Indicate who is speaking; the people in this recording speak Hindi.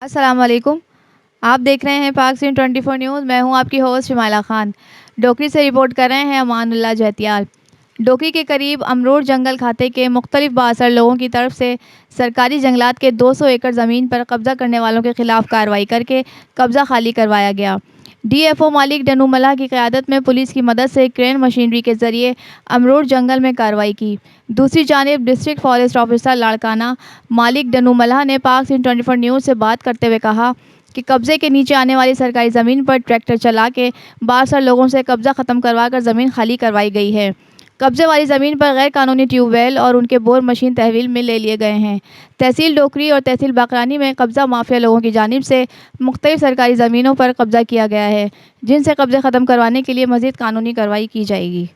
Speaker 1: अस्सलाम वालेकुम। आप देख रहे हैं पाक सीन 24 न्यूज़। मैं हूं आपकी होस्ट शिमाला खान। डोकरी से रिपोर्ट कर रहे हैं अमानुल्लाह जहतियाल। डोकरी के करीब अमरूर जंगल खाते के मुख्तलिफ बासर लोगों की तरफ से सरकारी जंगलात के 200 एकड़ ज़मीन पर कब्जा करने वालों के खिलाफ कार्रवाई करके कब्जा खाली करवाया गया। डीएफओ मालिक डनू मल्लाह की क़यादत में पुलिस की मदद से क्रेन मशीनरी के जरिए अमरूर जंगल में कार्रवाई की। दूसरी जानिब डिस्ट्रिक्ट फॉरेस्ट ऑफिसर लाड़काना मालिक डनू मल्लाह ने पाक सीन 24 न्यूज़ से बात करते हुए कहा कि कब्जे के नीचे आने वाली सरकारी ज़मीन पर ट्रैक्टर चला के बासर लोगों से कब्जा ख़त्म करवा कर ज़मीन खाली करवाई गई है। कब्जे वाली ज़मीन पर गैर कानूनी ट्यूबवेल और उनके बोर मशीन तहवील में ले लिए गए हैं। तहसील डोकरी और तहसील बाकरानी में कब्जा माफिया लोगों की जानिब से मुख्तलिफ सरकारी ज़मीनों पर कब्जा किया गया है, जिनसे कब्जे ख़त्म करवाने के लिए मज़ीद कानूनी कार्रवाई की जाएगी।